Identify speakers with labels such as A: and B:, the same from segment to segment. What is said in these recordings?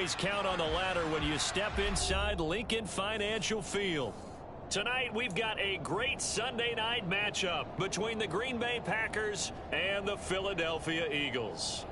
A: always count on the ladder when you step inside Lincoln Financial Field. Tonight, we've got a great Sunday night matchup between the Green Bay Packers and the Philadelphia Eagles.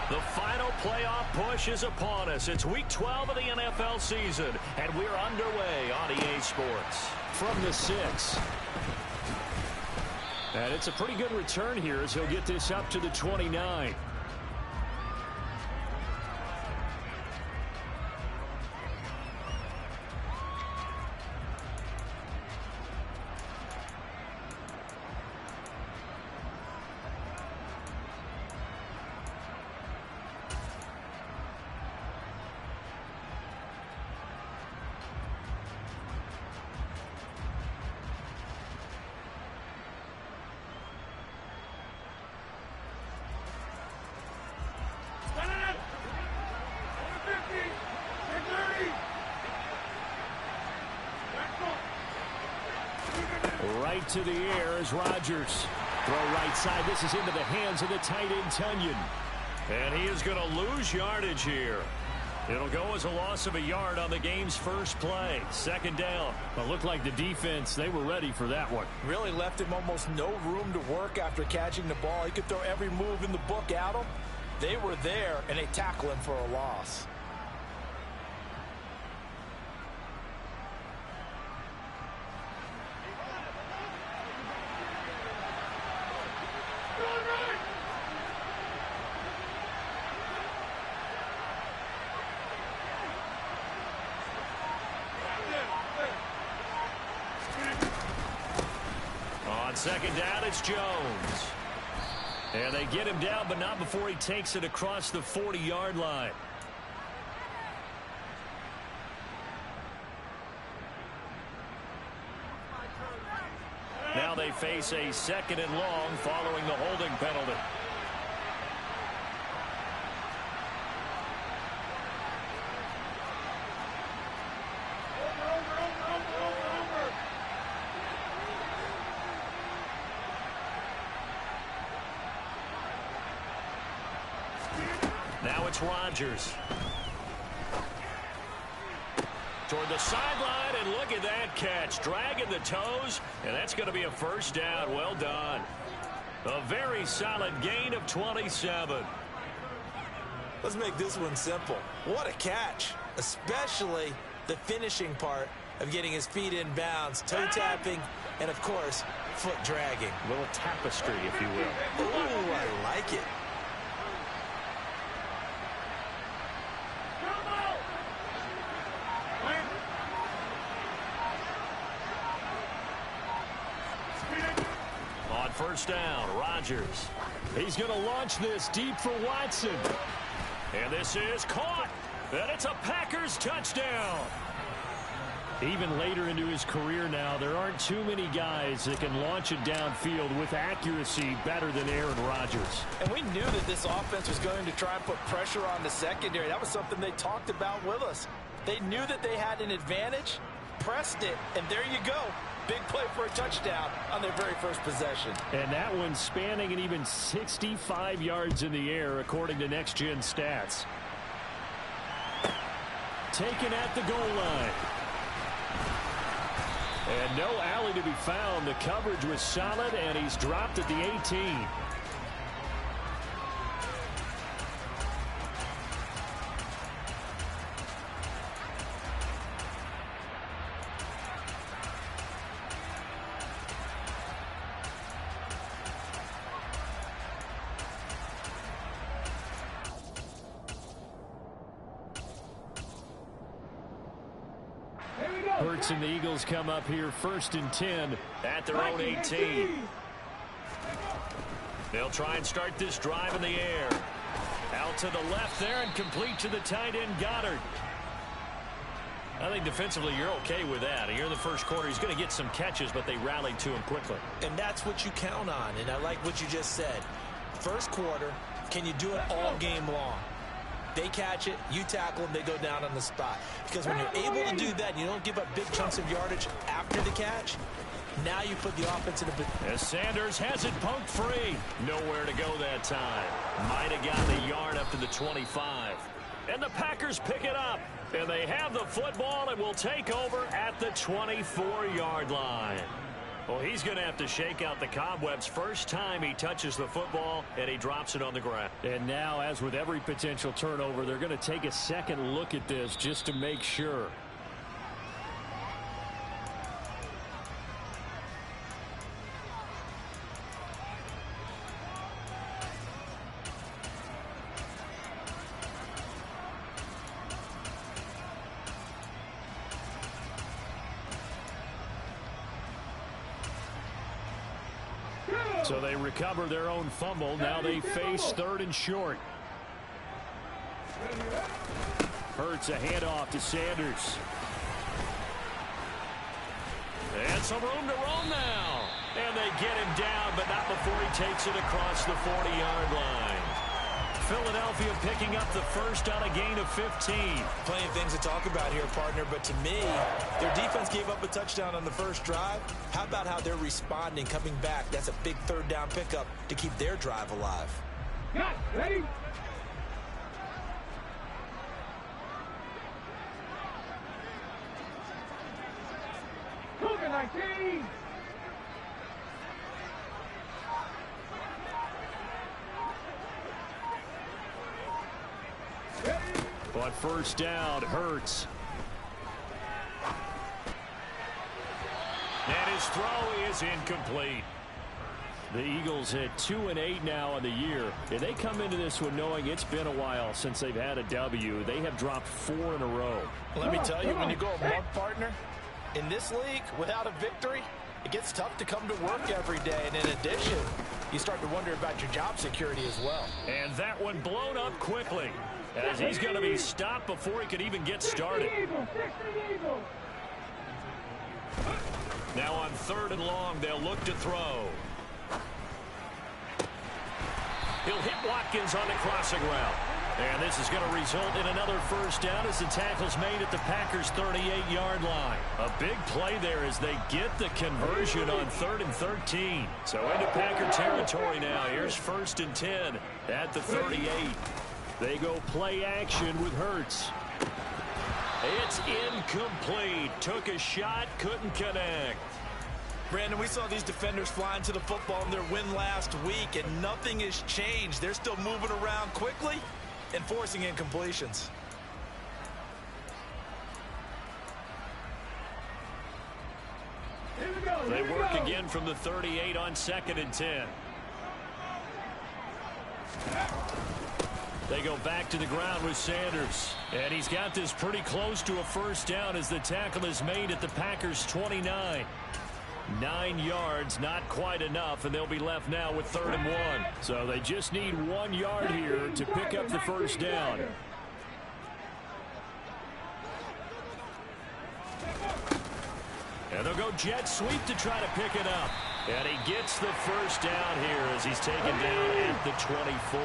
A: The final playoff push is upon us. It's Week 12 of the NFL season, and we're underway on EA Sports.
B: From the 6. And it's a pretty good return here as he'll get this up to the 29. Right to the air is Rodgers. Throw right side. This is into the hands of the tight end, Tunyon.
A: And he is going to lose yardage here. It'll go as a loss of a yard on the game's first play. Second down.
B: Well, looked like the defense, they were ready for that one.
C: Really left him almost no room to work after catching the ball. He could throw every move in the book at him. They were there, and they tackle him for a loss.
A: Second down, it's Jones. And they get him down, but not before he takes it across the 40-yard line. Now they face a second and long following the holding penalty. Now it's Rodgers. Toward the sideline, and look at that catch. Dragging the toes, and that's going to be a first down. Well done. A very solid gain of 27.
C: Let's make this one simple. What a catch, especially the finishing part of getting his feet in bounds, toe tapping, and, of course, foot dragging.
B: A little tapestry, if you will.
C: Ooh, I like it.
A: First down, Rodgers.
B: He's going to launch this deep for Watson.
A: And this is caught. And it's a Packers touchdown.
B: Even later into his career now, there aren't too many guys that can launch it downfield with accuracy better than Aaron Rodgers.
C: And we knew that this offense was going to try and put pressure on the secondary. That was something they talked about with us. They knew that they had an advantage, pressed it, and there you go. Big play for a touchdown on their very first possession.
B: And that one spanning an even 65 yards in the air, according to Next Gen Stats. Taken at the goal line. And no alley to be found. The coverage was solid, and he's dropped at the 18. Hurts and the Eagles come up here first and 10
A: at their own 18. They'll try and start this drive in the air. Out to the left there and complete to the tight end, Goddard. I think defensively you're okay with that. Here in the first quarter, he's going to get some catches, but they rallied to him quickly.
C: And that's what you count on, and I like what you just said. First quarter, can you do it all game long? They catch it, you tackle them, they go down on the spot. Because when you're able to do that, and you don't give up big chunks of yardage after the catch, now you put the offense in a...
A: As Sanders has it poked free. Nowhere to go that time. Might have gotten a yard up to the 25. And the Packers pick it up. And they have the football and will take over at the 24-yard line. Well, he's going to have to shake out the cobwebs first time he touches the football, and he drops it on the ground.
B: And now, as with every potential turnover, they're going to take a second look at this just to make sure. So they recover their own fumble. Now they face 3rd and short. Hurts a handoff to Sanders.
A: And some room to roam now. And they get him down, but not before he takes it across the 40-yard line. Philadelphia picking up the first on a gain of 15.
C: Plenty of things to talk about here, partner, but to me, their defense gave up a touchdown on the first drive. How about how they're responding, coming back? That's a big 3rd down pickup to keep their drive alive.
D: Got ready. Cougar 19.
B: But first down, Hurts.
A: And his throw is incomplete.
B: The Eagles at 2-8 now on the year. And they come into this one knowing it's been a while since they've had a W. They have dropped 4 in a row.
C: Let me tell you, when you go a month, partner, in this league, without a victory, it gets tough to come to work every day. And in addition, you start to wonder about your job security as well.
A: And that one blown up quickly, as he's going to be stopped before he could even get started. Now on 3rd and long, they'll look to throw. He'll hit Watkins on the crossing route. And this is going to result in another first down as the tackle's made at the Packers' 38-yard line. A big play there as they get the conversion on 3rd and 13. So into Packer territory now. Here's 1st and 10 at the 38.
B: They go play action with Hurts.
A: It's incomplete. Took a shot, couldn't connect.
C: Brandon, we saw these defenders flying to the football in their win last week, and nothing has changed. They're still moving around quickly and forcing incompletions.
A: They work again from the 38 on 2nd and 10. They go back to the ground with Sanders. And he's got this pretty close to a first down as the tackle is made at the Packers' 29. 9 yards, not quite enough, and they'll be left now with 3rd and 1. So they just need 1 yard here to pick up the first down. And they'll go jet sweep to try to pick it up. And he gets the first down here as he's taken down at the 24.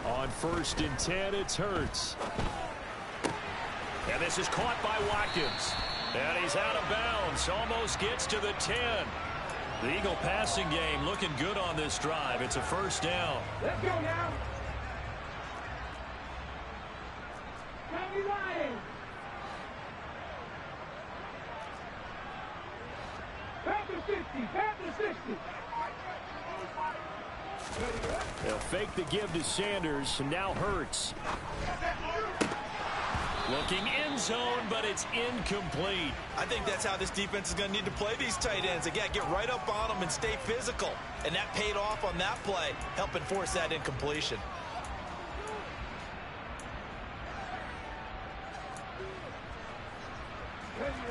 B: On 1st and 10, it's Hurts.
A: And this is caught by Watkins. And he's out of bounds. Almost gets to the 10. The Eagle passing game looking good on this drive. It's a first down.
D: Let's go now. County Lions. Panther 60. Panther 60.
B: They'll fake the give to Sanders, and now Hurts.
A: Looking end zone, but it's incomplete.
C: I think that's how this defense is going to need to play these tight ends. They got to get right up on them and stay physical. And that paid off on that play, helping force that incompletion.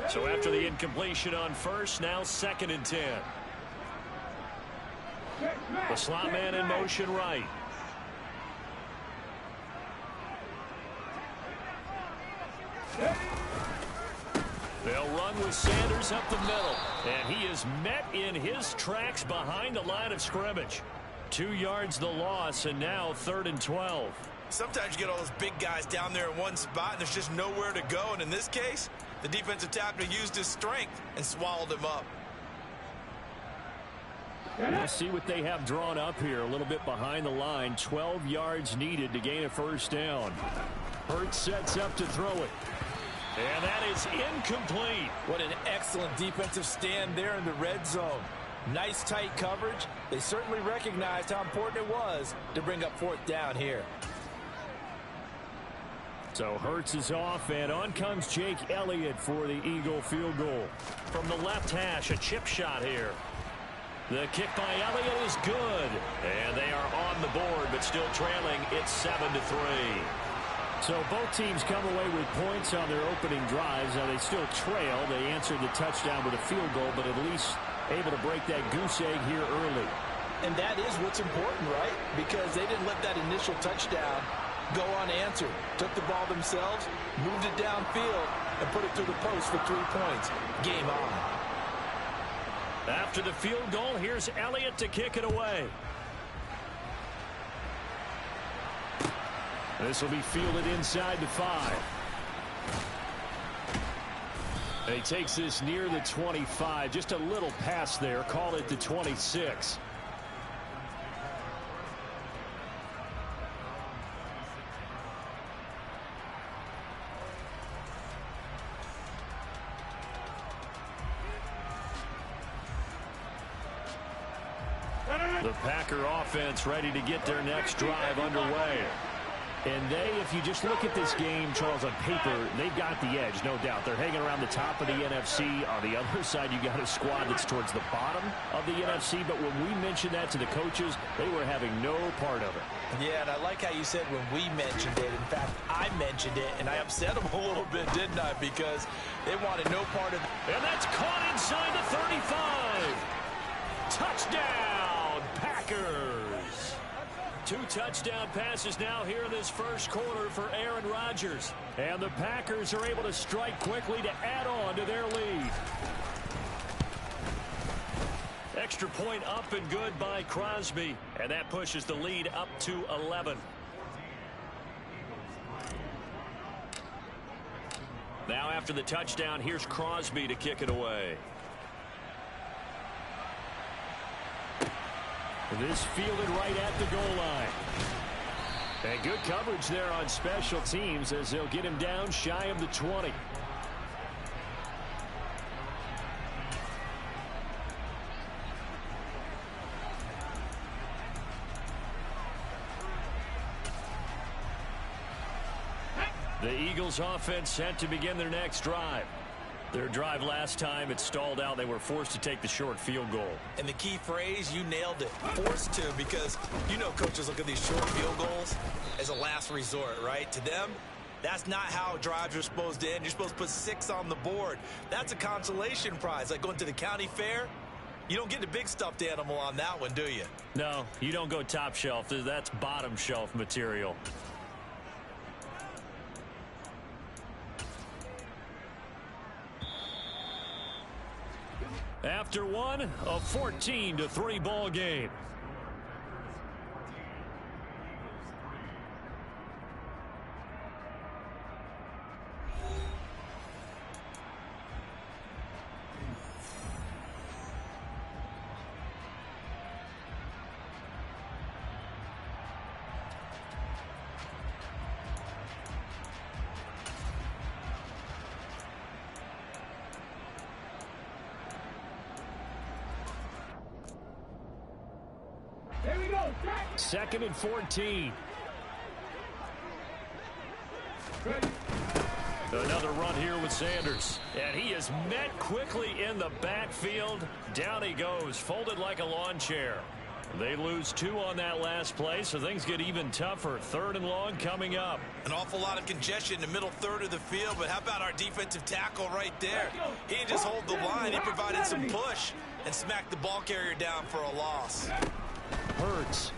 A: So after the incompletion on first, now 2nd and 10. The slot man in motion right. They'll run with Sanders up the middle. And he is met in his tracks behind the line of scrimmage. 2 yards the loss, and now 3rd and 12.
C: Sometimes you get all those big guys down there in one spot, and there's just nowhere to go. And in this case, the defensive tackle used his strength and swallowed him up.
B: We'll see what they have drawn up here. A little bit behind the line. 12 yards needed to gain a first down. Hurts sets up to throw it.
A: And that is incomplete.
C: What an excellent defensive stand there in the red zone. Nice tight coverage. They certainly recognized how important it was to bring up 4th down here.
B: So Hurts is off, and on comes Jake Elliott for the Eagle field goal.
A: From the left hash, a chip shot here. The kick by Elliott is good. And they are on the board, but still trailing. It's 7-3.
B: So both teams come away with points on their opening drives. Now they still trail. They answered the touchdown with a field goal, but at least able to break that goose egg here early.
C: And that is what's important, right? Because they didn't let that initial touchdown go unanswered. Took the ball themselves, moved it downfield, and put it through the post for 3 points. Game on.
A: After the field goal, here's Elliott to kick it away.
B: This will be fielded inside the 5. And he takes this near the 25. Just a little pass there. Call it the 26.
A: The Packer offense ready to get their next drive underway.
B: And they, if you just look at this game, Charles, on paper, they've got the edge, no doubt. They're hanging around the top of the NFC. On the other side, you got a squad that's towards the bottom of the NFC. But when we mentioned that to the coaches, they were having no part of it.
C: Yeah, and I like how you said when we mentioned it. In fact, I mentioned it, and I upset them a little bit, didn't I? Because they wanted no part of it.
A: And that's caught inside the 35. Touchdown, Packers. 2 touchdown passes now here in this first quarter for Aaron Rodgers. And the Packers are able to strike quickly to add on to their lead. Extra point up and good by Crosby. And that pushes the lead up to 11. Now after the touchdown, here's Crosby to kick it away.
B: This fielded right at the goal line. And good coverage there on special teams as they'll get him down shy of the 20.
A: The Eagles offense set to begin their next drive. Their drive last time, it stalled out. They were forced to take the short field goal.
C: And the key phrase, you nailed it. Forced to, because you know coaches look at these short field goals as a last resort, right? To them, that's not how drives are supposed to end. You're supposed to put 6 on the board. That's a consolation prize. Like going to the county fair, you don't get the big stuffed animal on that one, do you?
A: No, you don't go top shelf. That's bottom shelf material. After one, a 14-3 ball game.
D: Here we go.
B: 2nd and 14.
A: Another run here with Sanders. And he is met quickly in the backfield. Down he goes, folded like a lawn chair. They lose 2 on that last play, so things get even tougher. 3rd and long coming up.
C: An awful lot of congestion in the middle third of the field, but how about our defensive tackle right there? He didn't just hold the line, he provided some push and smacked the ball carrier down for a loss.
B: Hurts.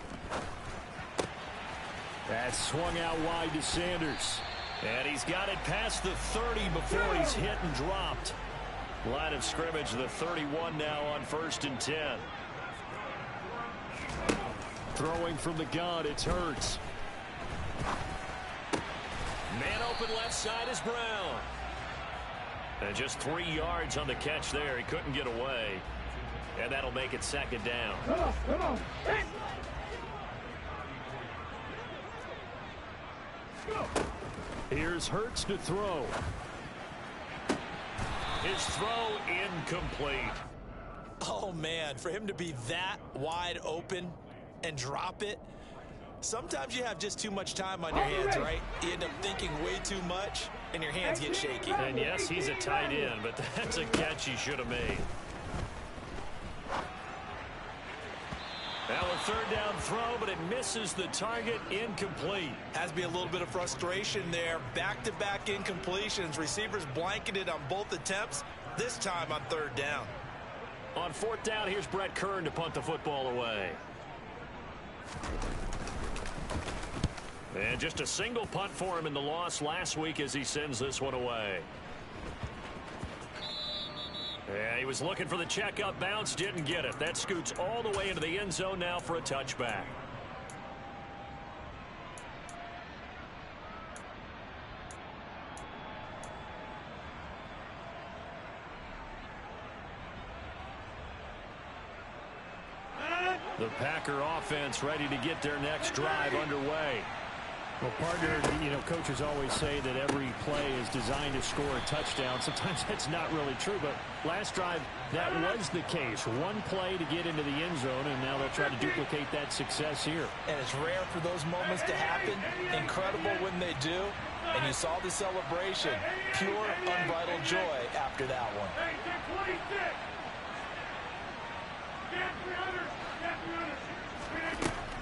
B: That swung out wide to Sanders.
A: And he's got it past the 30 before he's hit and dropped. Line of scrimmage, the 31 now on 1st and 10.
B: Throwing from the gun, it's Hurts.
A: Man open left side is Brown. And just 3 yards on the catch there. He couldn't get away. And that'll make it 2nd down.
D: Come on.
B: Here's Hurts to throw.
A: His throw incomplete.
C: Oh, man, for him to be that wide open and drop it, sometimes you have just too much time on your hands, right? You end up thinking way too much, and your hands get shaky.
A: And yes, he's a tight end, but that's a catch he should have made. Now a 3rd down throw, but it misses the target, incomplete.
C: Has to be a little bit of frustration there. Back-to-back incompletions. Receivers blanketed on both attempts, this time on 3rd down.
A: On 4th down, here's Brett Kern to punt the football away. And just a single punt for him in the loss last week as he sends this one away. Yeah, he was looking for the checkup bounce, didn't get it. That scoots all the way into the end zone now for a touchback. The Packer offense ready to get their next drive underway.
B: Well, partner, coaches always say that every play is designed to score a touchdown. Sometimes that's not really true, but last drive, that was the case. One play to get into the end zone, and now they'll try to duplicate that success here.
C: And it's rare for those moments to happen. Incredible when they do. And you saw the celebration. Pure, unbridled joy after that one.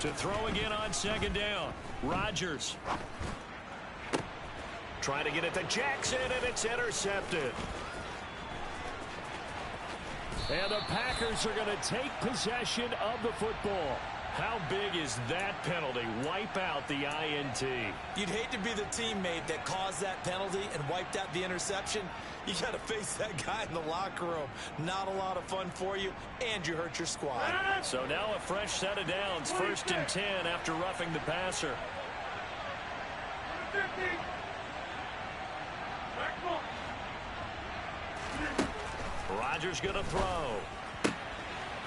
A: To throw again on 2nd down. Rodgers. Trying to get it to Jackson, and it's intercepted.
B: And the Packers are going to take possession of the football.
A: How big is that penalty? Wipe out the INT.
C: You'd hate to be the teammate that caused that penalty and wiped out the interception. You got to face that guy in the locker room. Not a lot of fun for you, and you hurt your squad.
A: So now a fresh set of downs. 1st and 10 after roughing the passer. Rodgers going to throw.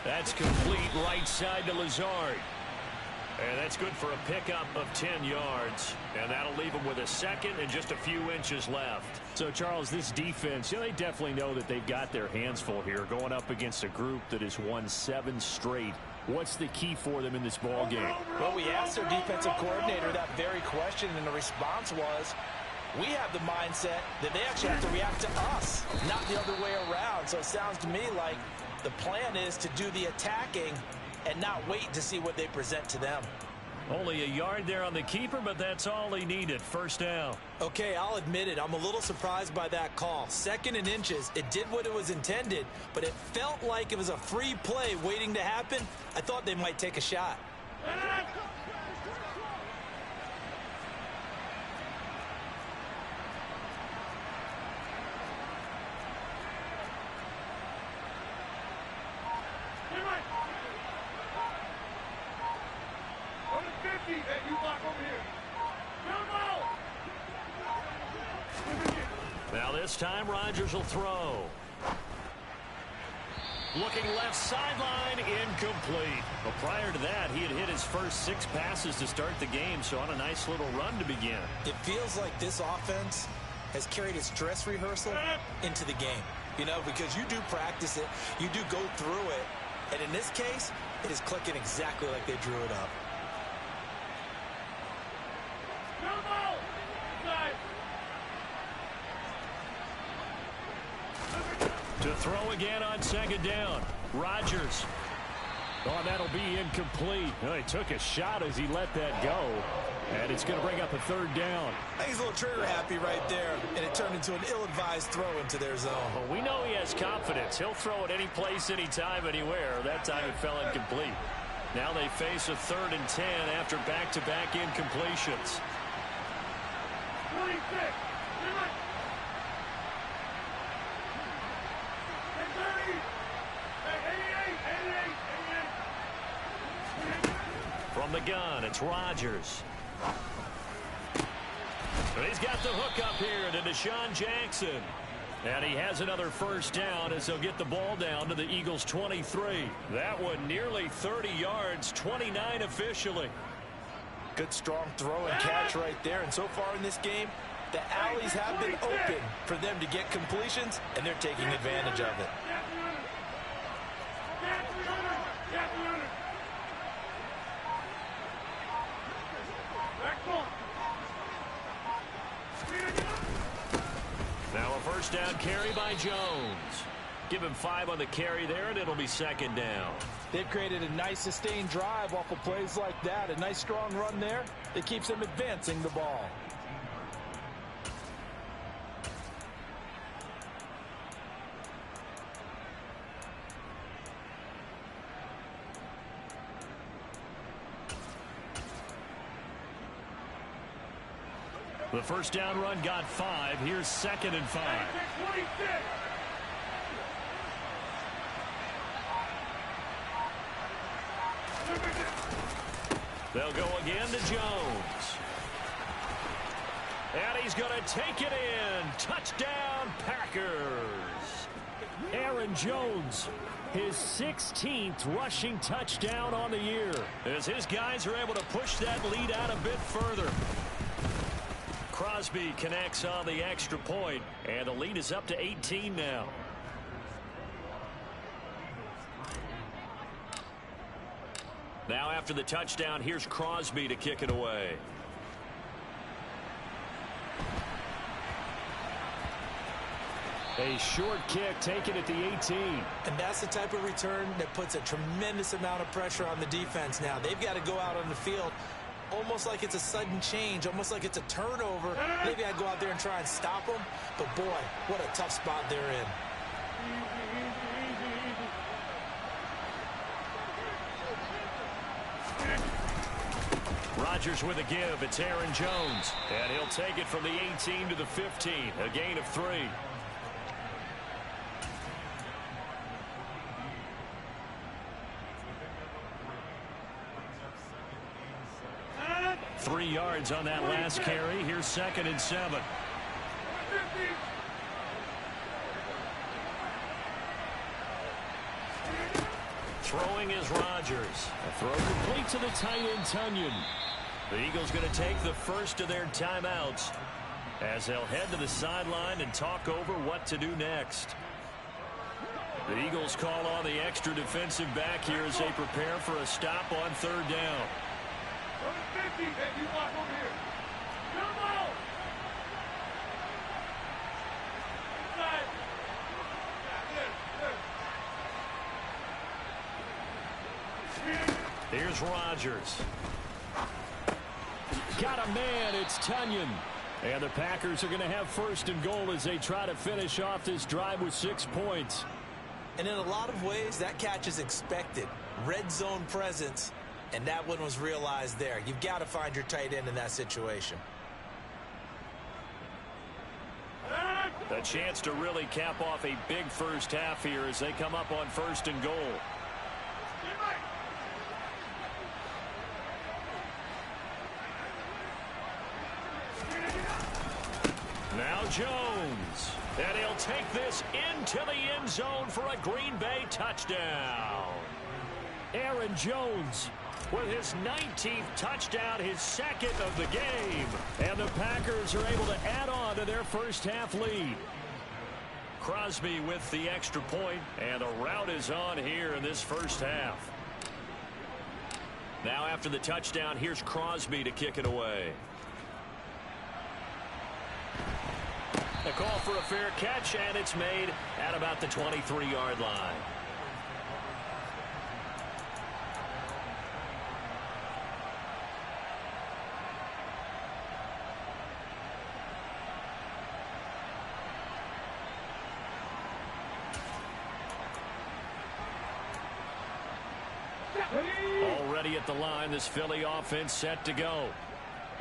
A: That's complete right side to Lazard. And that's good for a pickup of 10 yards. And that'll leave them with a 2nd and just a few inches left.
B: So, Charles, this defense, they definitely know that they've got their hands full here going up against a group that has won 7 straight. What's the key for them in this ball game?
C: Well, we asked their defensive coordinator that very question, and the response was, we have the mindset that they actually have to react to us, not the other way around. So it sounds to me like the plan is to do the attacking and not wait to see what they present to them.
A: Only a yard there on the keeper, but that's all he needed. 1st down.
C: Okay, I'll admit it. I'm a little surprised by that call. 2nd and inches. It did what it was intended, but it felt like it was a free play waiting to happen. I thought they might take a shot.
A: Now this time Rodgers will throw. Looking left sideline, incomplete. Well, prior to that, he had hit his first 6 passes to start the game, so on a nice little run to begin.
C: It feels like this offense has carried its dress rehearsal into the game. Because you do practice it, you do go through it, and in this case, it is clicking exactly like they drew it up.
A: To throw again on 2nd down. Rodgers.
B: Oh, that'll be incomplete. Well, he took a shot as he let that go. And it's going to bring up a 3rd down.
C: I think he's a little trigger happy right there, and it turned into an ill-advised throw into their zone.
A: Well, we know he has confidence. He'll throw it any place, anytime, anywhere. That time it fell incomplete. Now they face a 3rd and 10 after back-to-back incompletions. From the gun, it's Rodgers. But he's got the hook up here to Deshaun Jackson. And he has another first down as they'll get the ball down to the Eagles' 23. That one nearly 30 yards, 29 officially.
C: Good strong throw and catch right there. And so far in this game, the alleys have been open for them to get completions, and they're taking advantage of it.
A: Now a first down carry by Jones. Give him 5 on the carry there, and it'll be second down.
C: They've created a nice sustained drive off of plays like that. A nice strong run there that keeps them advancing the ball.
A: The first down run got 5. Here's second and 5. They'll go again to Jones. And he's going to take it in. Touchdown, Packers.
B: Aaron Jones, his 16th rushing touchdown on the year.
A: As his guys are able to push that lead out a bit further. Crosby connects on the extra point, and the lead is up to 18 now. Now after the touchdown, here's Crosby to kick it away.
B: A short kick taken at the 18.
C: And that's the type of return that puts a tremendous amount of pressure on the defense now. They've got to go out on the field almost like it's a sudden change, almost like it's a turnover. Maybe I go out there and try and stop them. But, boy, what a tough spot they're in.
A: Rodgers with a give. It's Aaron Jones. And he'll take it from the 18 to the 15. A gain of 3. Three yards on that last carry. Here's second and 7. Throwing is Rodgers.
B: A throw complete to the tight end, Tunyon.
A: The Eagles going to take the first of their timeouts as they'll head to the sideline and talk over what to do next. The Eagles call on the extra defensive back here as they prepare for a stop on third down. Here's Rodgers.
B: Got a man, it's Tunyon. And the Packers are going to have first and goal as they try to finish off this drive with 6 points.
C: And in a lot of ways, that catch is expected. Red zone presence, and that one was realized there. You've got to find your tight end in that situation.
A: A chance to really cap off a big first half here as they come up on first and goal. Now Jones. And he'll take this into the end zone for a Green Bay touchdown.
B: Aaron Jones
A: with his 19th touchdown, his second of the game.
B: And the Packers are able to add on to their first half lead.
A: Crosby with the extra point, and the route is on here in this first half. Now after the touchdown, here's Crosby to kick it away. A call for a fair catch, and it's made at about the 23-yard line. Already at the line, this Philly offense set to go.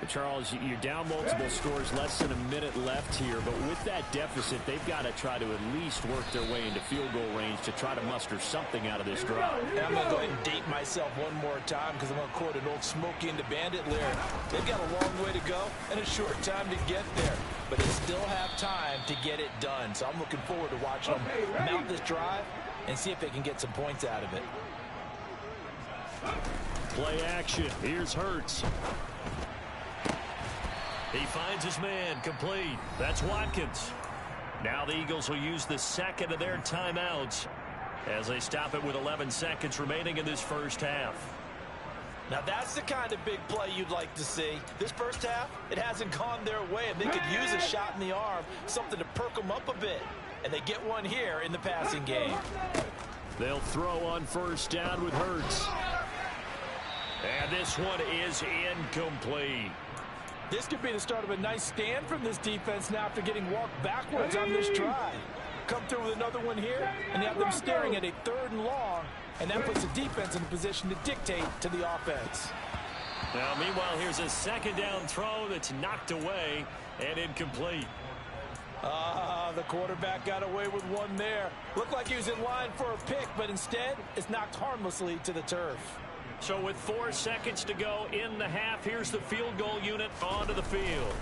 B: Charles, you're down multiple scores, less than a minute left here, but with that deficit, they've got to try to at least work their way into field goal range to try to muster something out of this drive.
C: And I'm going to go ahead and date myself one more time because I'm going to quote an old Smokey and the Bandit lyric. They've got a long way to go and a short time to get there, but they still have time to get it done. So I'm looking forward to watching them mount this drive and see if they can get some points out of it.
B: Play action. Here's Hurts.
A: He finds his man, complete. That's Watkins. Now the Eagles will use the second of their timeouts as they stop it with 11 seconds remaining in this first half.
C: Now that's the kind of big play you'd like to see. This first half, it hasn't gone their way, and they could use a shot in the arm, something to perk them up a bit. And they get one here in the passing game.
B: They'll throw on first down with Hurts.
A: And this one is incomplete.
C: This could be the start of a nice stand from this defense now after getting walked backwards on this drive. Come through with another one here, and you have them staring at a 3rd and long, and that puts the defense in a position to dictate to the offense.
A: Now, meanwhile, here's a second down throw that's knocked away and incomplete.
C: The quarterback got away with one there. Looked like he was in line for a pick, but instead, it's knocked harmlessly to the turf.
A: So with 4 seconds to go in the half, here's the field goal unit onto the field.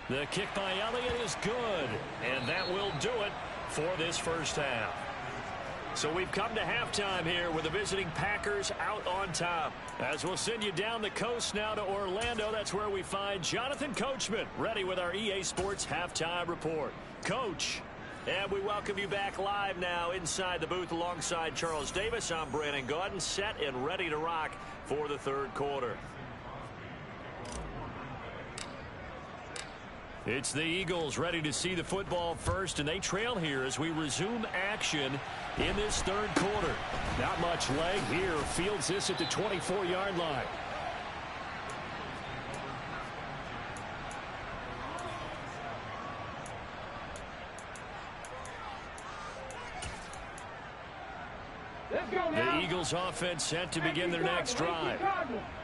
A: The kick by Elliott is good, and that will do it for this first half. So we've come to halftime here with the visiting Packers out on top. As we'll send you down the coast now to Orlando, that's where we find Jonathan Coachman ready with our EA Sports Halftime Report. Coach. And we welcome you back live now inside the booth alongside Charles Davis. I'm Brandon Gaudin, set and ready to rock for the third quarter. It's the Eagles ready to see the football first, and they trail here as we resume action in this third quarter. Not much leg here. Fields this at the 24-yard line. The Eagles offense set to begin their next drive.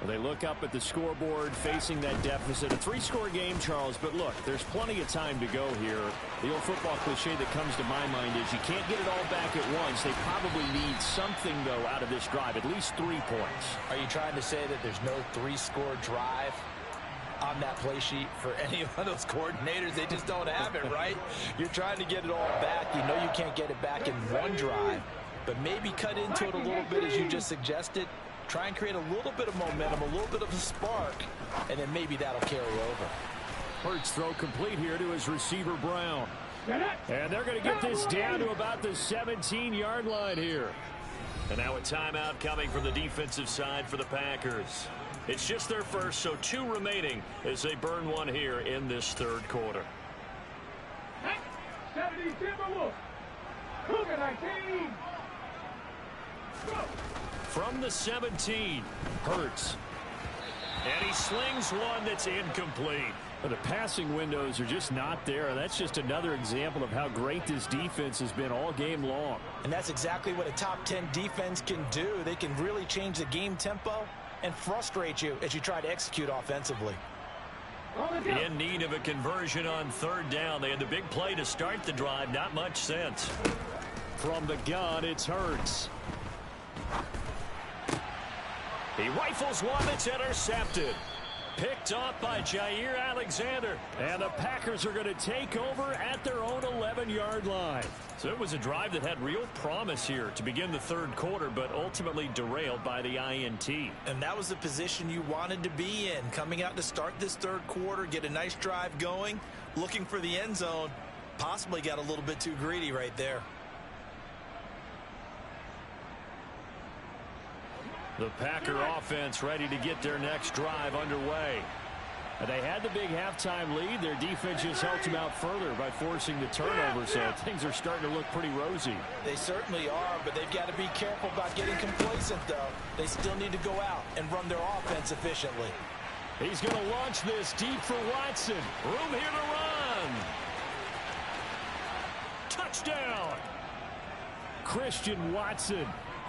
A: They look up at the scoreboard facing that deficit. A 3-score game, Charles, but look, there's plenty of time to go here. The old football cliche that comes to my mind is you can't get it all back at once. They probably need something, though, out of this drive, at least 3 points.
C: Are you trying to say that there's no 3-score drive on that play sheet for any of those coordinators? They just don't have it, right? You're trying to get it all back. You know you can't get it back in one drive. But maybe cut into it a little bit as you just suggested. Try and create a little bit of momentum, a little bit of a spark, and then maybe that'll carry over.
B: Hurts throw complete here to his receiver, Brown. And they're going to get this down to about the 17-yard line here.
A: And now a timeout coming from the defensive side for the Packers. It's just their first, so 2 remaining as they burn one here in this third quarter.
D: 70 Timberwolves. Cougar 19.
A: From the 17, Hurts. And he slings one that's incomplete.
B: The passing windows are just not there. That's just another example of how great this defense has been all game long.
C: And that's exactly what a top 10 defense can do. They can really change the game tempo and frustrate you as you try to execute offensively.
A: In need of a conversion on third down. They had the big play to start the drive. Not much sense.
B: From the gun, it's Hurts.
A: He rifles one that's intercepted. Picked off by Jair Alexander.
B: And the Packers are going to take over at their own 11-yard line.
A: So it was a drive that had real promise here to begin the third quarter, but ultimately derailed by the INT.
C: And that was the position you wanted to be in. Coming out to start this third quarter, get a nice drive going, looking for the end zone. Possibly got a little bit too greedy right there.
A: The Packer offense ready to get their next drive underway.
B: And they had the big halftime lead. Their defense just helped them out further by forcing the turnover, so things are starting to look pretty rosy.
C: They certainly are, but they've got to be careful about getting complacent, though. They still need to go out and run their offense efficiently.
B: He's going to launch this deep for Watson.
A: Room here to run. Touchdown.
B: Christian Watson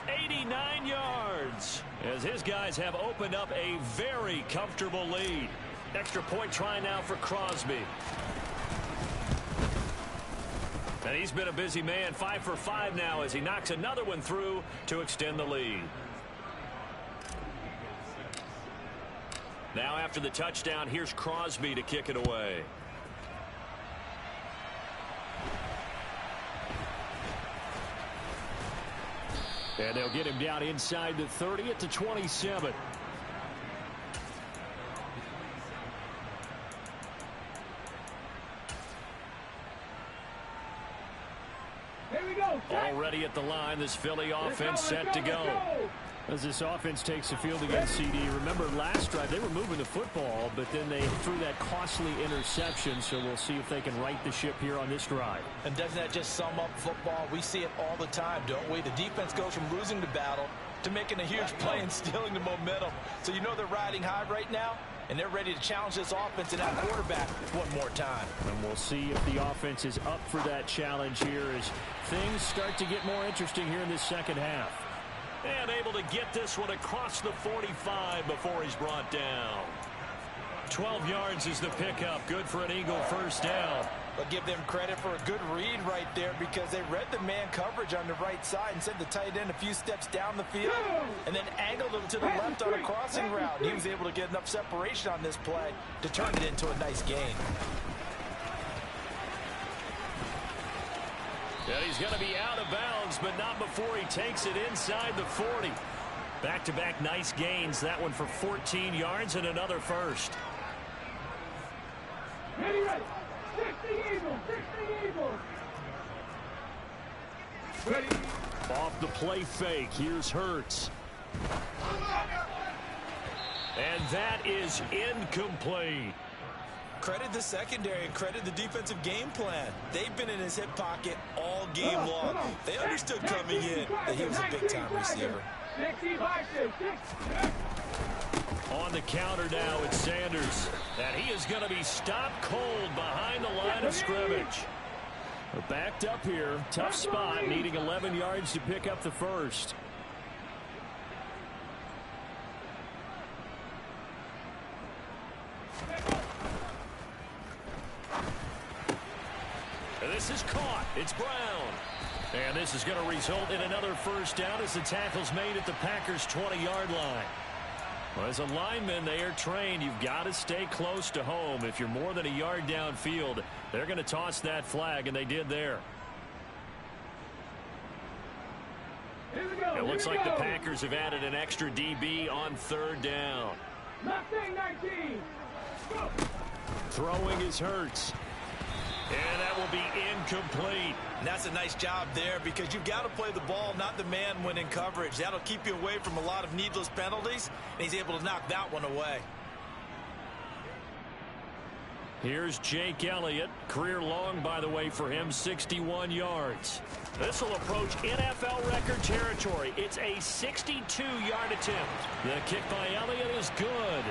A: 89 yards, as his guys have opened up a very comfortable lead. Extra point try now for Crosby. And he's been a busy man, 5 for 5 now as he knocks another one through to extend the lead. Now after the touchdown, here's Crosby to kick it away. And they'll get him down inside the 30 at the 27. Already at the line, this Philly offense set to go.
B: As this offense takes the field against CD, remember last drive they were moving the football, but then they threw that costly interception, so we'll see if they can right the ship here on this drive.
C: And doesn't that just sum up football? We see it all the time, don't we? The defense goes from losing the battle to making a huge play and stealing the momentum. So you know they're riding high right now, and they're ready to challenge this offense and that quarterback one more time.
B: And we'll see if the offense is up for that challenge here as things start to get more interesting here in this second half.
A: And able to get this one across the 45 before he's brought down. 12 yards is the pickup. Good for an Eagle first down.
C: But give them credit for a good read right there because they read the man coverage on the right side and sent the tight end a few steps down the field and then angled him to the left on a crossing route. He was able to get enough separation on this play to turn it into a nice gain.
A: And he's going to be out of bounds, but not before he takes it inside the 40. Back-to-back nice gains. That one for 14 yards and another first.
D: Ready, ready. 60 Eagles, 60 Eagles. Ready.
A: Off the play fake. Here's Hurts. And that is incomplete.
C: Credit the secondary and credit the defensive game plan. They've been in his hip pocket all game long. They understood coming in that he was a big-time receiver.
A: On the counter now, it's Sanders. And he is going to be stopped cold behind the line of scrimmage.
B: We're backed up here. Tough spot, needing 11 yards to pick up the first.
A: This is caught. It's Brown. And this is going to result in another first down as the tackle's made at the Packers' 20-yard line. Well, as a lineman, they are trained. You've got to stay close to home. If you're more than a yard downfield, they're going to toss that flag, and they did there. It looks like the Packers have added an extra DB on third down. Throwing is Hurts. And that will be incomplete.
C: And that's a nice job there because you've got to play the ball, not the man when in coverage. That'll keep you away from a lot of needless penalties, and he's able to knock that one away.
A: Here's Jake Elliott. Career long, by the way, for him, 61 yards. This will approach NFL record territory. It's a 62-yard attempt. The kick by Elliott is good.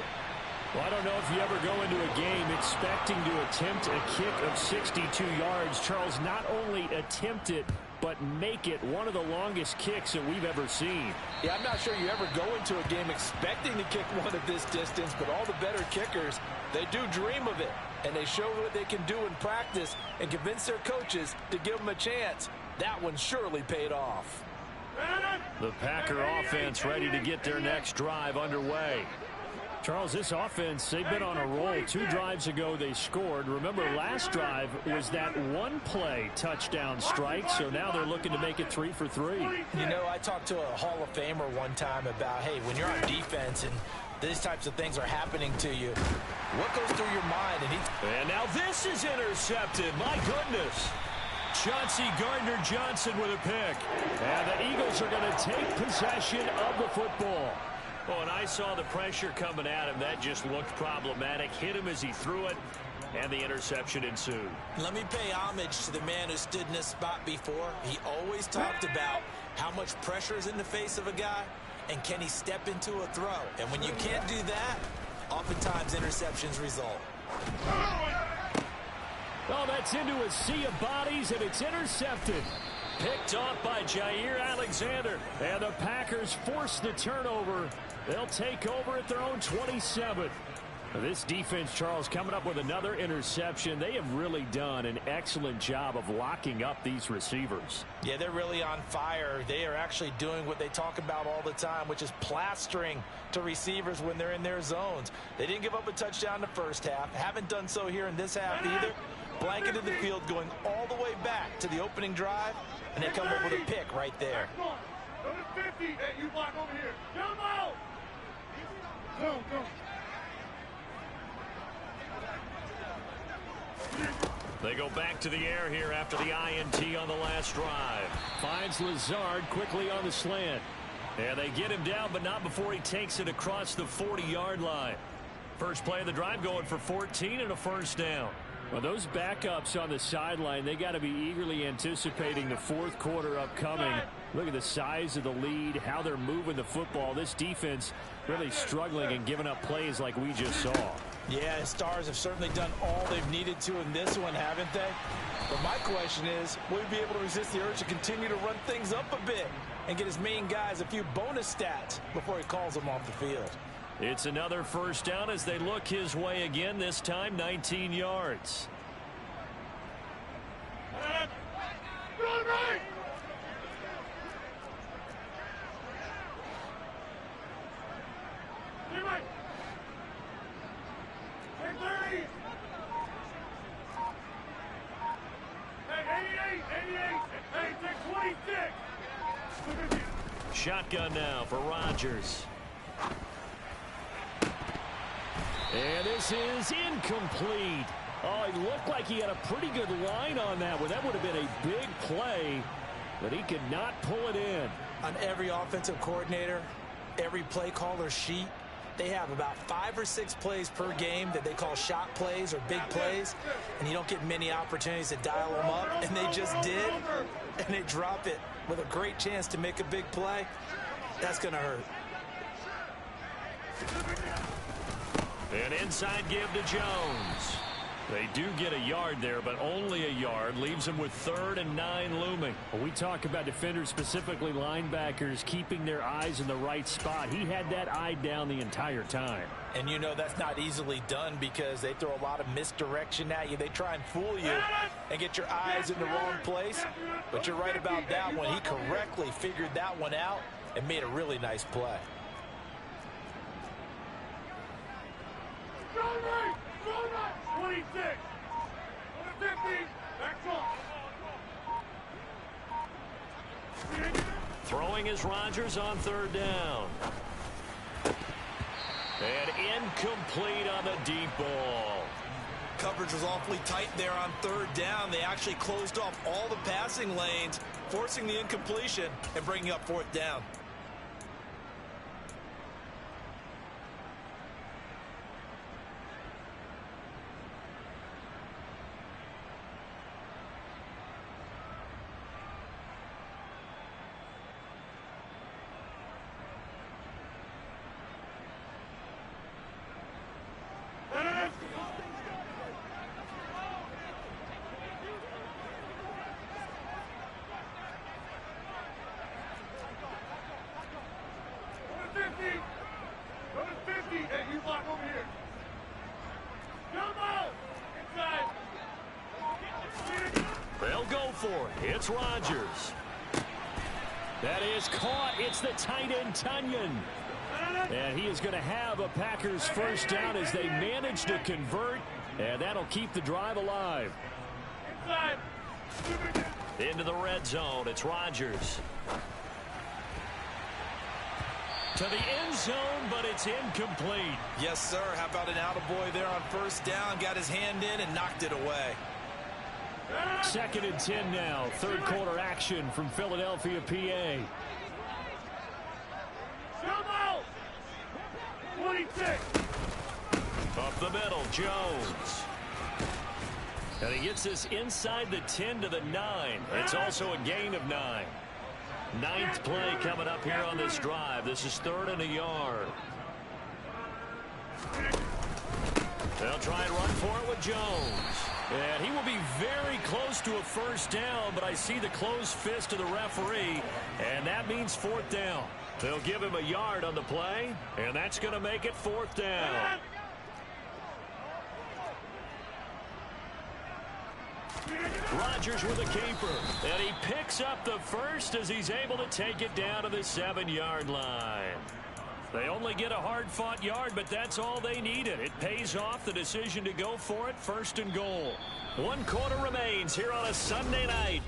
A: Well, I don't know if you ever go into a game expecting to attempt a kick of 62 yards. Charles, not only attempt it, but make it one of the longest kicks that we've ever seen.
C: Yeah, I'm not sure you ever go into a game expecting to kick one at this distance, but all the better kickers, they do dream of it, and they show what they can do in practice and convince their coaches to give them a chance. That one surely paid off.
A: The Packer offense ready to get their next drive underway.
B: Charles, this offense, they've been on a roll. 2 drives ago they scored. Remember, last drive was that one-play touchdown strike, so now they're looking to make it 3 for 3.
C: You know, I talked to a Hall of Famer one time about, hey, when you're on defense and these types of things are happening to you, what goes through your mind?
A: And now this is intercepted. My goodness. Chauncey Gardner-Johnson with a pick. And the Eagles are going to take possession of the football. Oh, and I saw the pressure coming at him. That just looked problematic. Hit him as he threw it, and the interception ensued.
C: Let me pay homage to the man who stood in this spot before. He always talked about how much pressure is in the face of a guy, and can he step into a throw. And when you can't do that, oftentimes interceptions result.
B: Oh, that's into a sea of bodies, and it's intercepted.
A: Picked off by Jair Alexander.
B: And the Packers force the turnover. They'll take over at their own 27. This defense, Charles, coming up with another interception. They have really done an excellent job of locking up these receivers.
C: Yeah, they're really on fire. They are actually doing what they talk about all the time, which is plastering to receivers when they're in their zones. They didn't give up a touchdown in the first half. Haven't done so here in this half either. Blanketed the field going all the way back to the opening drive, and they come up with a pick right there.
D: Number 50, hey, you block over here. Jump out! Go.
A: They go back to the air here after the INT on the last drive.
B: Finds Lazard quickly on the slant.
A: And they get him down, but not before he takes it across the 40-yard line. First play of the drive going for 14 and a first down.
B: Well, those backups on the sideline, they got to be eagerly anticipating the fourth quarter upcoming. Look at the size of the lead, how they're moving the football. This defense really struggling and giving up plays like we just saw.
C: Yeah, Stars have certainly done all they've needed to in this one, haven't they? But my question is, will he be able to resist the urge to continue to run things up a bit and get his main guys a few bonus stats before he calls them off the field?
A: It's another first down as they look his way again, this time 19 yards. Shotgun now for Rodgers.
B: And this is incomplete. Oh, it looked like he had a pretty good line on that one. That would have been a big play, but he could not pull it in.
C: On every offensive coordinator, every play caller sheet, they have about 5 or 6 plays per game that they call shot plays or big plays, and you don't get many opportunities to dial them up, and they just did, and they drop it with a great chance to make a big play. That's going to hurt.
A: An inside give to Jones. They do get a yard there, but only a yard. Leaves them with 3rd and 9 looming.
B: When we talk about defenders, specifically linebackers, keeping their eyes in the right spot, he had that eye down the entire time.
C: And you know that's not easily done because they throw a lot of misdirection at you. They try and fool you and get your eyes in the wrong place. But you're right about that one. He correctly figured that one out and made a really nice play.
D: Go right! 26! Number 50, back off!
A: Throwing is Rodgers on 3rd down. And incomplete on the deep ball.
C: Coverage was awfully tight there on 3rd down. They actually closed off all the passing lanes, forcing the incompletion and bringing up 4th down.
A: They'll go for it. It's Rodgers.
B: That is caught. It's the tight end, Tunyon. And he is going to have a Packers first down as they manage to convert. And that'll keep the drive alive.
A: Into the red zone. It's Rodgers. To the end zone, but it's incomplete.
C: Yes, sir. How about an attaboy there on 1st down? Got his hand in and knocked it away.
B: 2nd and 10 now. 3rd quarter action from Philadelphia, PA.
D: Jump out! 26!
A: Up the middle, Jones. And he gets this inside the 10 to the 9. It's also a gain of 9. 9th play coming up here on this drive. This is 3rd and a yard. They'll try and run for it with Jones. And he will be very close to a first down, but I see the closed fist of the referee, and that means fourth down. They'll give him a yard on the play, and that's going to make it fourth down. Rodgers with a keeper, and he picks up the first as he's able to take it down to the 7-yard line. They only get a hard-fought yard, but that's all they needed. It pays off the decision to go for it, first and goal. 1 quarter remains here on a Sunday night.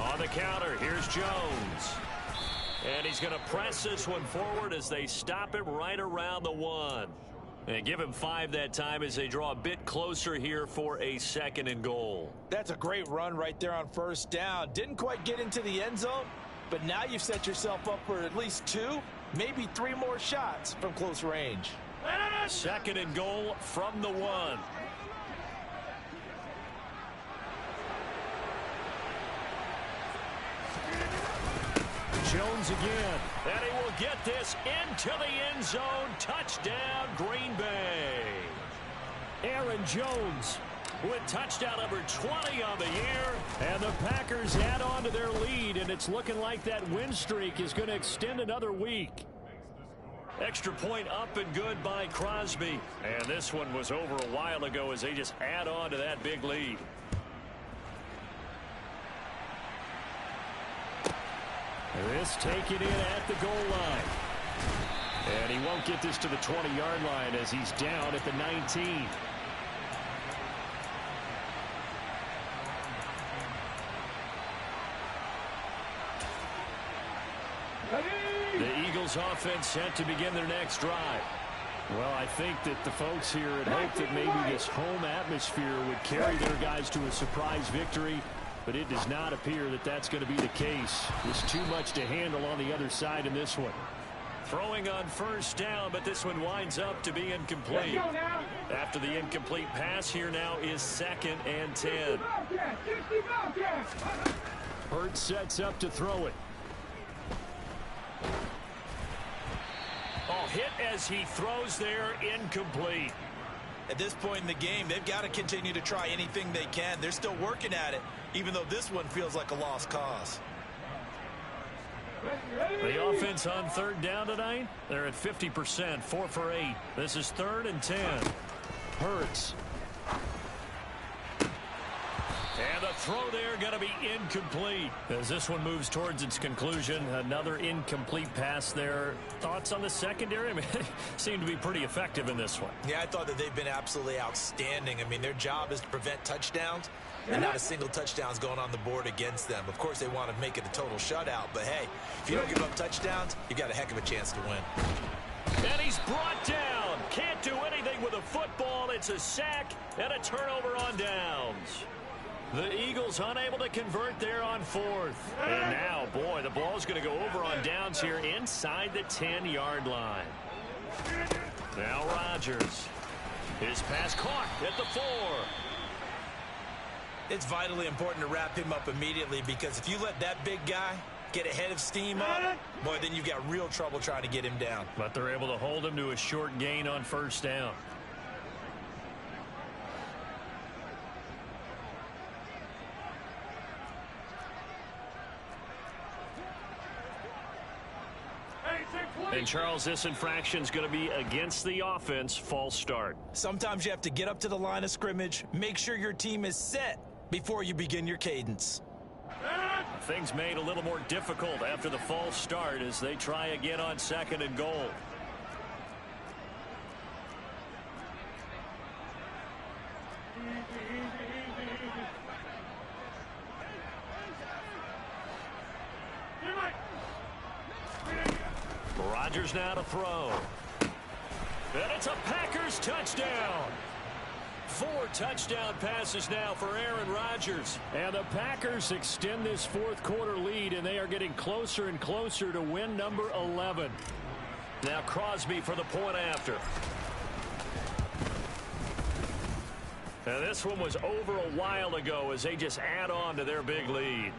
A: On the counter, here's Jones. And he's going to press this one forward as they stop him right around the 1. And give him 5 that time as they draw a bit closer here for a 2nd and goal.
C: That's a great run right there on first down. Didn't quite get into the end zone, but now you've set yourself up for at least 2, maybe 3 more shots from close range.
A: 2nd and goal from the 1. Jones again, and he will get this into the end zone. Touchdown, Green Bay. Aaron Jones with touchdown number 20 on the year, and the Packers add on to their lead, and it's looking like that win streak is going to extend another week. Extra point up and good by Crosby, and this one was over a while ago as they just add on to that big lead. This taken in at the goal line. And he won't get this to the 20-yard line as he's down at the 19. The Eagles offense set to begin their next drive. Well, I think that the folks here had hoped that maybe this home atmosphere would carry their guys to a surprise victory. But it does not appear that that's going to be the case. There's too much to handle on the other side in this one. Throwing on first down, but this one winds up to be incomplete. After the incomplete pass, here now is 2nd and 10. Hurts sets up to throw it. Oh, hit as he throws there, incomplete.
C: At this point in the game, they've got to continue to try anything they can. They're still working at it, even though this one feels like a lost cause.
A: The offense on 3rd down tonight, they're at 50%, 4 for 8. This is 3rd and 10. Hurts. And the throw there going to be incomplete. As this one moves towards its conclusion, another incomplete pass there. Thoughts on the secondary? I mean, they seem to be pretty effective in this one.
C: Yeah, I thought that they've been absolutely outstanding. I mean, their job is to prevent touchdowns, and not a single touchdown's going on the board against them. Of course, they want to make it a total shutout, but hey, if you don't give up touchdowns, you've got a heck of a chance to win.
A: And he's brought down. Can't do anything with a football. It's a sack and a turnover on downs. The Eagles unable to convert there on 4th. And now, boy, the ball's going to go over on downs here inside the 10-yard line. Now Rodgers. His pass caught at the 4.
C: It's vitally important to wrap him up immediately, because if you let that big guy get ahead of steam up, boy, then you've got real trouble trying to get him down.
A: But they're able to hold him to a short gain on first down. And, Charles, this infraction is going to be against the offense. False start.
C: Sometimes you have to get up to the line of scrimmage, make sure your team is set before you begin your cadence.
A: Things made a little more difficult after the false start as they try again on 2nd and goal. Rodgers now to throw. And it's a Packers touchdown. 4 touchdown passes now for Aaron Rodgers.
B: And the Packers extend this fourth quarter lead, and they are getting closer and closer to win number 11.
A: Now Crosby for the point after. Now this one was over a while ago as they just add on to their big lead.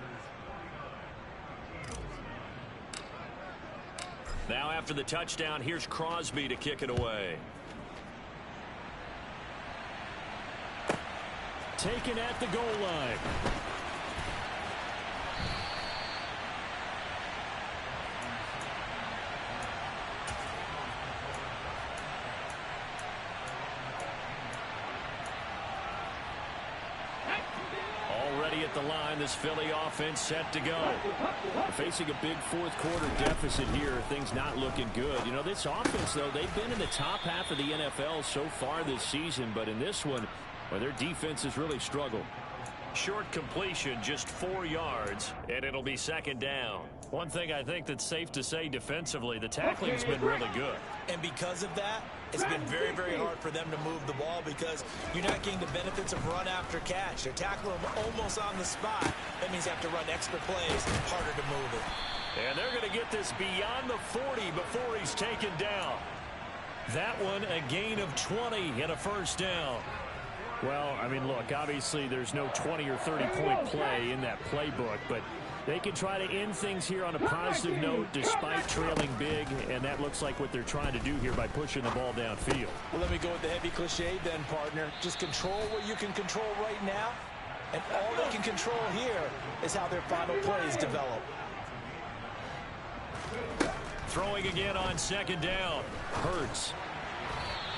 A: Now after the touchdown, here's Crosby to kick it away.
B: Taken at the goal line.
A: Already at the line, this Philly offense set to go.
B: Facing a big fourth quarter deficit here, things not looking good. You know, this offense, though, they've been in the top half of the NFL so far this season, but in this one, well, their defense has really struggled.
A: Short completion, just 4 yards, and it'll be second down. One thing I think that's safe to say defensively, the tackling's been really good.
C: And because of that, it's been very, very hard for them to move the ball because you're not getting the benefits of run after catch. They're tackling them almost on the spot. That means you have to run extra plays, harder to move it.
A: And they're going to get this beyond the 40 before he's taken down. That one, a gain of 20 and a first down.
B: Well, I mean, look, obviously there's no 20 or 30-point play in that playbook, but they can try to end things here on a positive note despite trailing big, and that looks like what they're trying to do here by pushing the ball downfield.
C: Well, let me go with the heavy cliche then, partner. Just control what you can control right now, and all they can control here is how their final plays develop.
A: Throwing again on second down.
B: Hurts.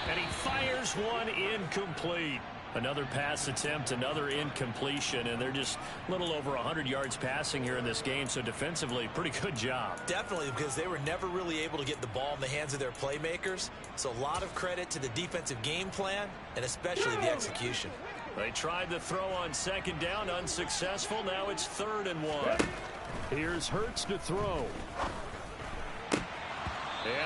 A: And he fires one incomplete.
B: Another pass attempt, another incompletion, and they're just a little over 100 yards passing here in this game, so defensively, pretty good job.
C: Definitely, because they were never really able to get the ball in the hands of their playmakers, so a lot of credit to the defensive game plan, and especially the execution.
A: They tried to throw on second down, unsuccessful. Now it's 3rd and 1.
B: Here's Hurts to throw.
A: And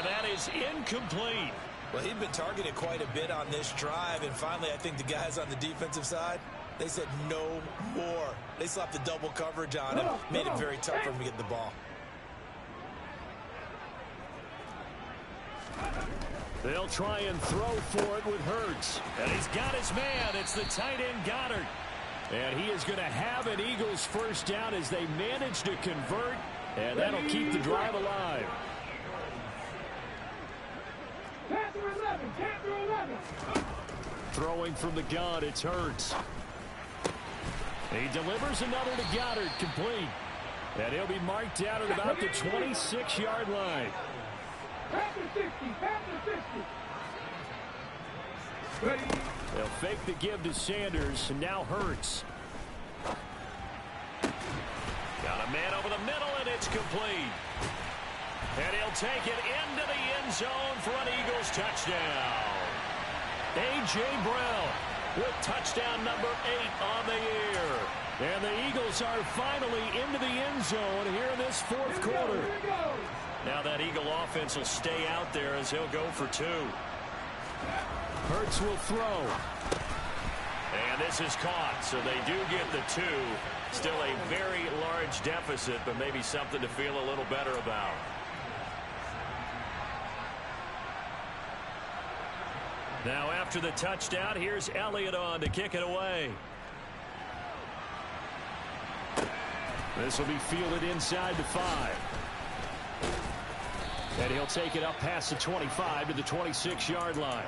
A: that is incomplete.
C: Well, he'd been targeted quite a bit on this drive, and finally I think the guys on the defensive side, they said no more. They slapped the double coverage on him, made it very tough for him to get the ball.
B: They'll try and throw for it with Hurts.
A: And he's got his man. It's the tight end Goddard.
B: And he is going to have an Eagles first down as they manage to convert, and that'll keep the drive alive. Throwing from the gun, it's Hurts. He delivers another to Goddard, complete. And he'll be marked down at about the 26-yard line. They'll fake the give to Sanders, and now Hurts.
A: Got a man over the middle, and it's complete. And he'll take it into the end zone for an Eagles touchdown. A.J. Brown with touchdown number 8 on the year.
B: And the Eagles are finally into the end zone here in this fourth quarter.
A: Now that Eagle offense will stay out there as he'll go for 2.
B: Hurts will throw.
A: And this is caught, so they do get the 2. Still a very large deficit, but maybe something to feel a little better about. Now after the touchdown, here's Elliott on to kick it away.
B: This will be fielded inside the 5. And he'll take it up past the 25 to the 26-yard line.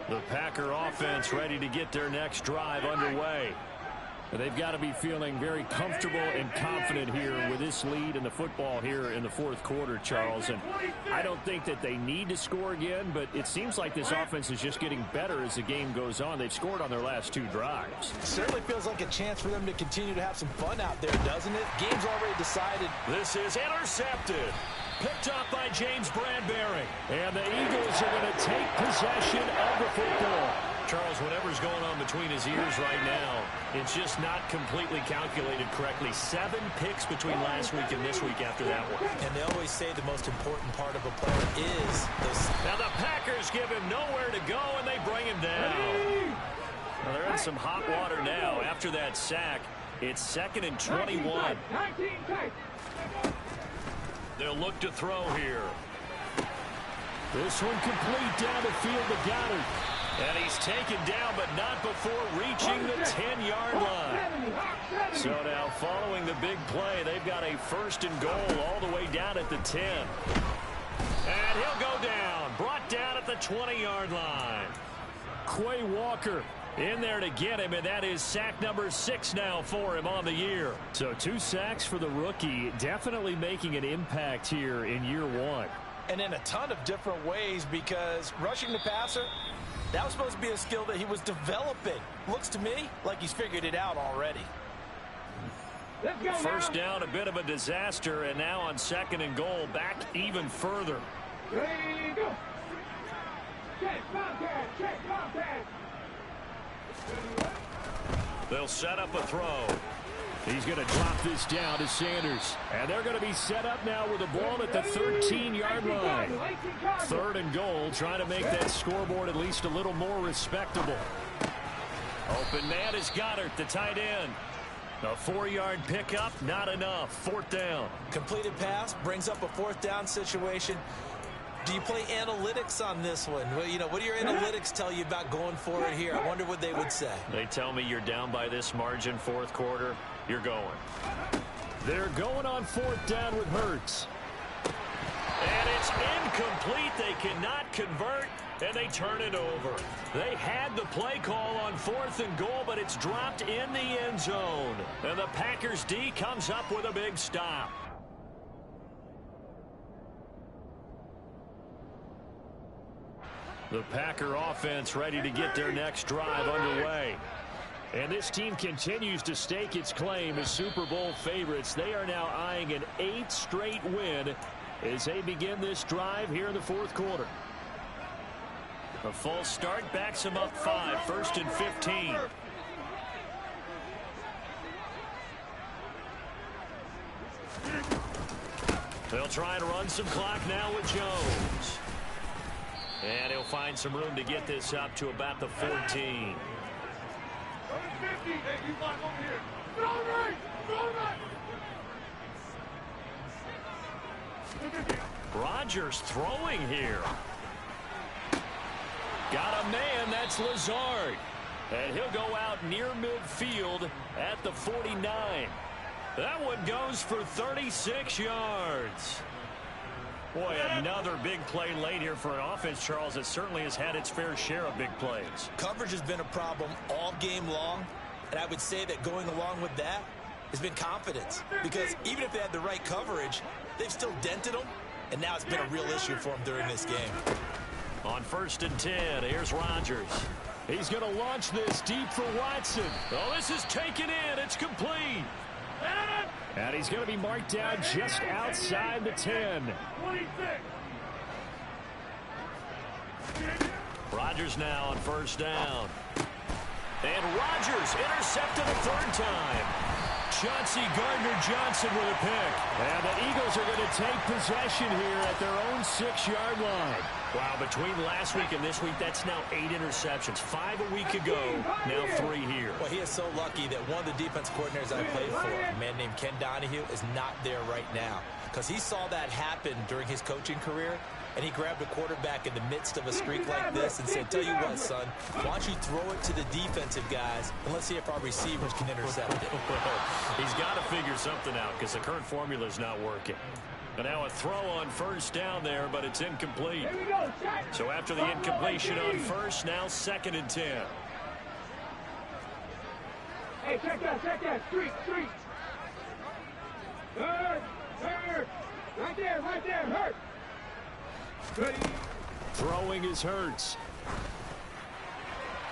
B: The Packer offense ready to get their next drive underway. They've got to be feeling very comfortable and confident here with this lead in the football here in the fourth quarter, Charles. And I don't think that they need to score again, but it seems like this offense is just getting better as the game goes on. They've scored on their last 2 drives.
C: Certainly feels like a chance for them to continue to have some fun out there, doesn't it? Game's already decided.
A: This is intercepted. Picked up by James Bradbury.
B: And the Eagles are going to take possession of the football.
A: Charles, whatever's going on between his ears right now, it's just not completely calculated correctly. 7 picks between last week and this week after that one.
C: And they always say the most important part of a player is this.
A: Now the Packers give him nowhere to go, and they bring him down. Well, they're in some hot water now after that sack. It's 2nd and 21. They'll look to throw here.
B: This one complete down the field to Goddard.
A: And he's taken down, but not before reaching the 10-yard line. So now, following the big play, they've got a 1st and goal all the way down at the 10. And he'll go down, brought down at the 20-yard line.
B: Quay Walker in there to get him, and that is sack number 6 now for him on the year. So 2 sacks for the rookie, definitely making an impact here in year 1.
C: And in a ton of different ways, because rushing the passer, that was supposed to be a skill that he was developing. Looks to me like he's figured it out already.
A: First down, a bit of a disaster, and now on 2nd and goal, back even further.
D: Ready, go. Check, contact.
A: They'll set up a throw.
B: He's going to drop this down to Sanders. And they're going to be set up now with a ball at the 13-yard line. 3rd and goal, trying to make that scoreboard at least a little more respectable.
A: Open man is Goddard, the tight end. A 4-yard pickup, not enough. 4th down.
C: Completed pass brings up a 4th down situation. Do you play analytics on this one? Well, you know, what do your analytics tell you about going for it here? I wonder what they would say.
A: They tell me you're down by this margin, 4th quarter. You're going.
B: They're going on 4th down with Hurts.
A: And it's incomplete. They cannot convert, and they turn it over. They had the play call on 4th and goal, but it's dropped in the end zone. And the Packers D comes up with a big stop. The Packer offense ready to get their next drive underway.
B: And this team continues to stake its claim as Super Bowl favorites. They are now eyeing an 8th straight win as they begin this drive here in the 4th quarter.
A: A false start backs them up 5, 1st and 15. They'll try and run some clock now with Jones. And he'll find some room to get this up to about the 14. Rodgers throwing here. Got a man, that's Lazard. And he'll go out near midfield at the 49. That one goes for 36 yards. Boy, another big play late here for an offense, Charles, that certainly has had its fair share of big plays.
C: Coverage has been a problem all game long, and I would say that going along with that has been confidence. Because even if they had the right coverage, they've still dented them, and now it's been a real issue for them during this game.
A: On 1st and 10, here's Rodgers.
B: He's going to launch this deep for Watson.
A: Oh, this is taken in. It's complete.
B: And he's going to be marked down just outside the 10.
A: Rodgers now on 1st down. And Rodgers intercepted a 3rd time. Chauncey Gardner-Johnson with a pick.
B: And the Eagles are going to take possession here at their own 6-yard line.
A: Wow, between last week and this week, that's now 8 interceptions. 5 a week ago, now 3 here.
C: Well, he is so lucky that one of the defense coordinators I played for, a man named Ken Donahue, is not there right now. Because he saw that happen during his coaching career, and he grabbed a quarterback in the midst of a streak like this and said, tell you what, son, why don't you throw it to the defensive guys, and let's see if our receivers can intercept it.
A: He's got to figure something out because the current formula is not working. And now a throw on 1st down there, but it's incomplete. So after the incompletion on 1st, now 2nd and 10.
D: Hey, check that, street. Hurt. Right there, hurt. Ready.
B: Throwing is Hurts.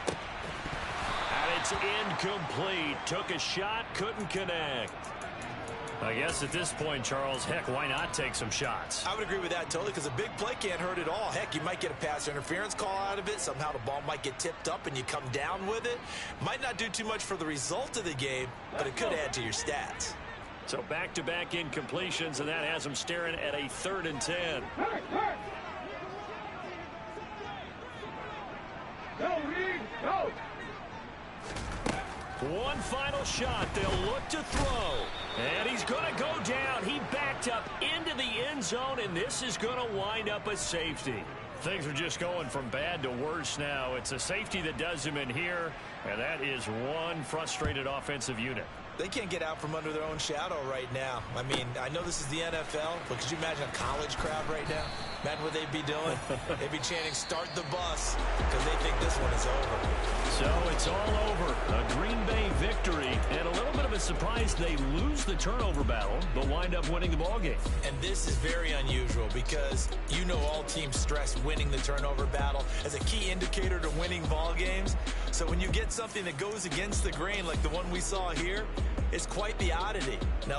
A: And it's incomplete. Took a shot, couldn't connect. I guess at this point, Charles, heck, why not take some shots?
C: I would agree with that totally, because a big play can't hurt at all. Heck, you might get a pass interference call out of it. Somehow the ball might get tipped up and you come down with it. Might not do too much for the result of the game, but it could add to your stats.
A: So back-to-back incompletions, and that has them staring at a 3rd and 10.
D: Go, Reed, go!
A: One final shot. They'll look to throw. And he's going to go down. He backed up into the end zone, and this is going to wind up a safety. Things are just going from bad to worse now. It's a safety that does him in here, and that is one frustrated offensive unit.
C: They can't get out from under their own shadow right now. I mean, I know this is the NFL, but could you imagine a college crowd right now? Imagine what they'd be doing. They'd be chanting, "Start the bus," because they think this one is over.
A: So it's all over. A Green Bay victory, and a little bit of a surprise they lose the turnover battle, but wind up winning the ballgame.
C: And this is very unusual because you know all teams stress winning the turnover battle as a key indicator to winning ball games. So when you get something that goes against the grain like the one we saw here, it's quite the oddity. Now,